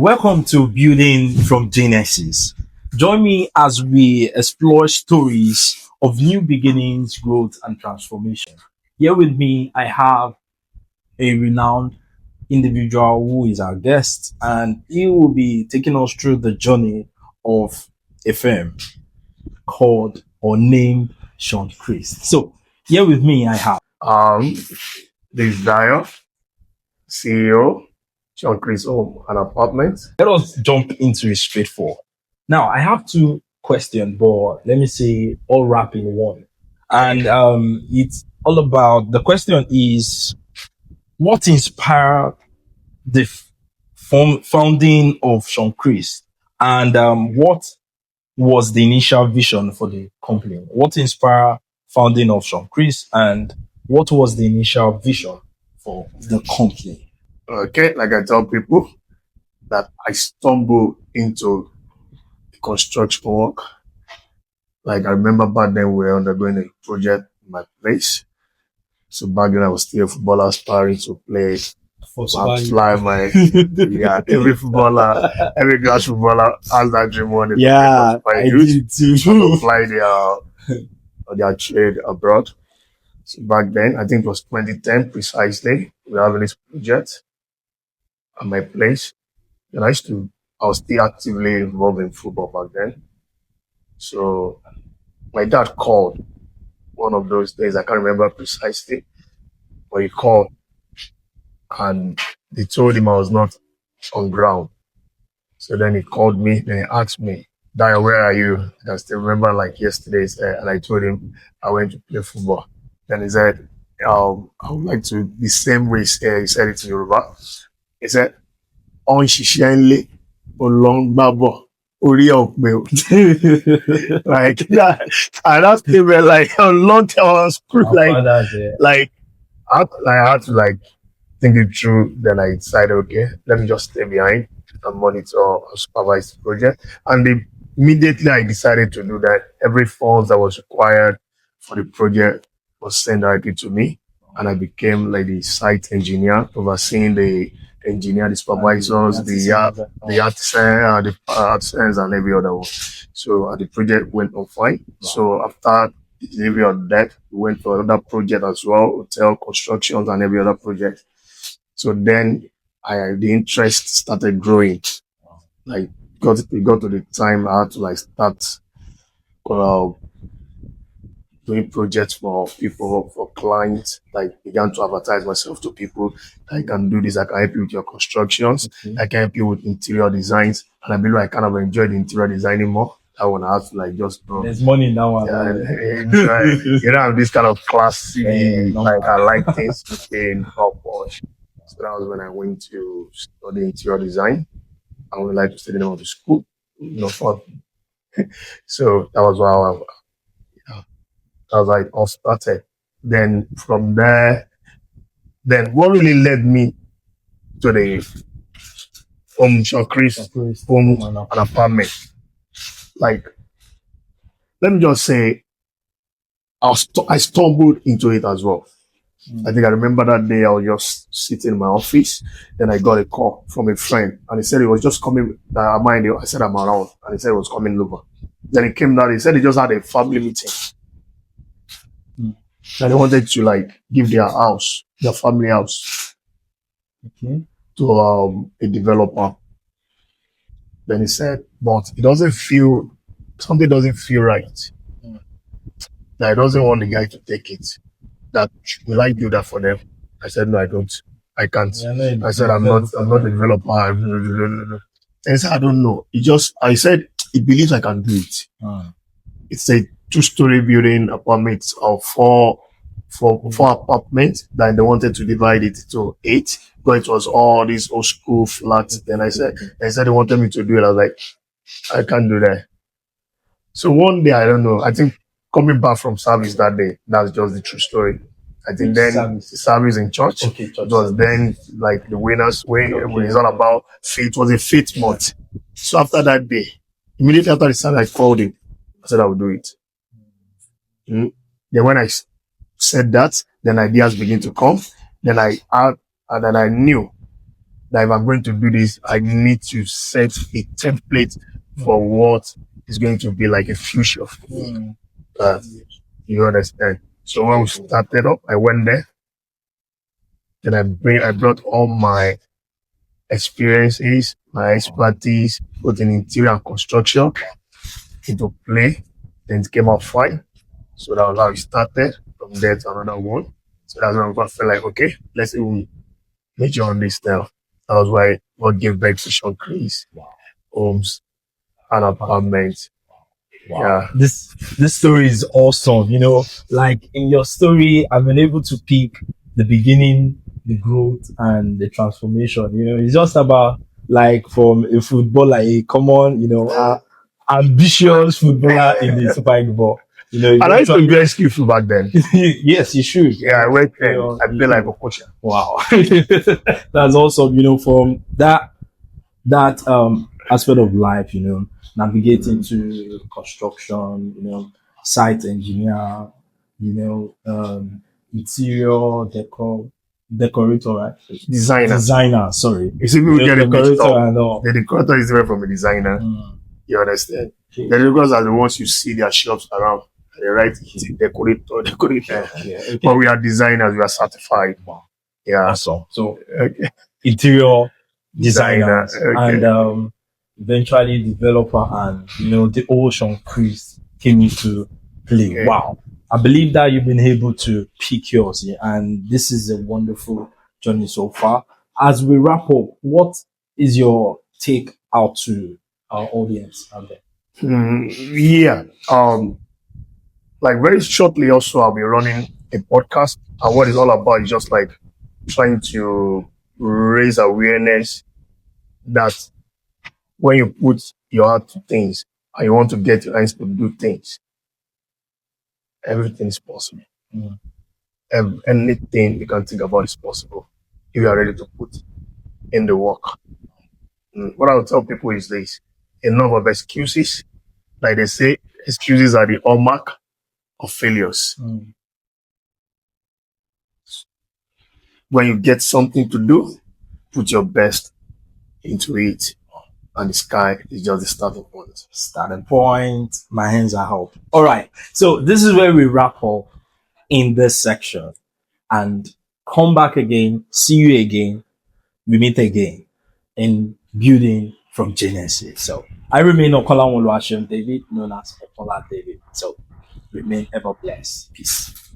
Welcome to Building from Genesis. Join me as we explore stories of new beginnings, growth, and transformation. Here with me, I have a renowned individual who is our guest, and he will be taking us through the journey of a firm called or named Sean Chris. So, here with me, I have. This Dio, CEO, Sean Chris Home and Apartment. Let us jump into it straightforward. Now, I have two questions, but let me say all wrap in one. And it's all about the question is what inspired the founding of Sean Chris, and what was the initial vision for the company? What inspired founding of Sean Chris, and what was the initial vision for the company? Okay, like I tell people that I stumbled into construction work. Like I remember back then we were undergoing a project in my place. So back then I was still a footballer aspiring to play fly my yeah, every footballer, every glass footballer has that dream one day Yeah, to I use did to too. apply their trade abroad. So back then, I think it was 2010 precisely, we were having this project at my place. And I was still actively involved in football back then. So my dad called one of those days, I can't remember precisely, but he called and they told him I was not on ground. So then he called me, then he asked me, Dio, where are you? And I still remember like yesterday, and I told him I went to play football. Then he said, I would like to, the same way he said it in Yoruba. He said, on ṣiṣẹ́ long babo orí ọ̀pẹ like that. And that statement like a long time I was like I had to like think it through. Then I decided, okay, let me just stay behind and monitor and supervise the project. And immediately I decided to do that. Every funds that was required for the project was sent directly to me. And I became like the site engineer, overseeing the engineer, the supervisors, the artisans and every other one. So the project went on fine. So after the delivery of that, we went for another project as well, hotel constructions and every other project. So then the interest started growing. Like it got to the time I had to like start uh, doing projects for people, for clients. Like began to advertise myself to people. I can do this. I can help you with your constructions. I can help you with interior designs. And I believe I kind of enjoy the interior designing more. That one I have to like just There's money in that one. you know, I'm this kind of classy, Yeah, like I like things in top posh. So that was when I went to study interior design. I would like to study them of the school, for so that was that was like all started. Then from there, then what really led me to the Sean Chris home and apartment. Like, let me just say, I stumbled into it as well. I think I remember that day I was just sitting in my office. Then I got a call from a friend and he said he was just coming. I said I'm around and he said he was coming over. Then he came down. He said he just had a family meeting. And they wanted to like give their family house to a developer. Then he said, but something doesn't feel right. That he doesn't want the guy to take it. That will I do that for them? I said, no, I don't. I can't. I said, I'm not a developer. And he said, I don't know. I said, he believes I can do it. It's a 2-story building apartments of four apartments. Then they wanted to divide it to 8, but it was all these old school flats. Then they said they wanted me to do it. I was like, I can't do that. So one day, I don't know, I think coming back from service that day, that's just the true story. I think then service in church. Okay, church. It was then like the winners way. Okay. It's all about faith. It was a faith month. So after that day, immediately after the service, I called him. I said I would do it. Then when I said that, then ideas begin to come. Then I knew that if I'm going to do this, I need to set a template for what is going to be like a future for me. Uh, you understand? So when we started up, I went there. Then I brought all my experiences, my expertise, both in interior and construction, into play. Then it came out fine. So that was how it started. From there to another one. So that's when I felt like, okay, let's even major on this now. That was why God gave birth to Sean Chris, homes, and apartments. Wow. Yeah. This story is awesome. Like in your story, I've been able to pick the beginning, the growth, and the transformation. It's just about like from a footballer, a common, ambitious footballer in the Super Eagles. And I used to Eventually, be excuse back then. yes, you should. Yeah, I went there. I You played like should. a coach. Wow, that's awesome. From that aspect of life, navigating to construction, site engineer, interior decorator, right? Designer. Designer, sorry. You see, people get it mixed Decorator up. and all. The decorator is different from a designer. Mm. You understand? The decorators are the ones you see their shops around. They write decorator, decorator. Okay. But we are designers, we are certified. Wow. Yeah. Awesome. So Okay. interior Designer. designers Okay. and eventually developer, and the ocean Chris came into play. Okay. Wow. I believe that you've been able to pick yours, yeah, and this is a wonderful journey so far. As we wrap up, what is your take out to our audience out there? Yeah. Like very shortly also I'll be running a podcast, and what it's all about is just like trying to raise awareness that when you put your heart to things and you want to get your hands to do things, everything is possible. Mm. Anything you can think about is possible if you are ready to put in the work. What I will tell people is this: enough of excuses. Like they say, excuses are the hallmark of failures. Mm. When you get something to do, put your best into it, and the sky is just the starting point. Starting point. My hands are up. All right. So this is where we wrap up in this section, and come back again. See you again. We meet again in building from Genesis. So I remain Okanla David, known as Okanla David. So remain ever blessed. Peace.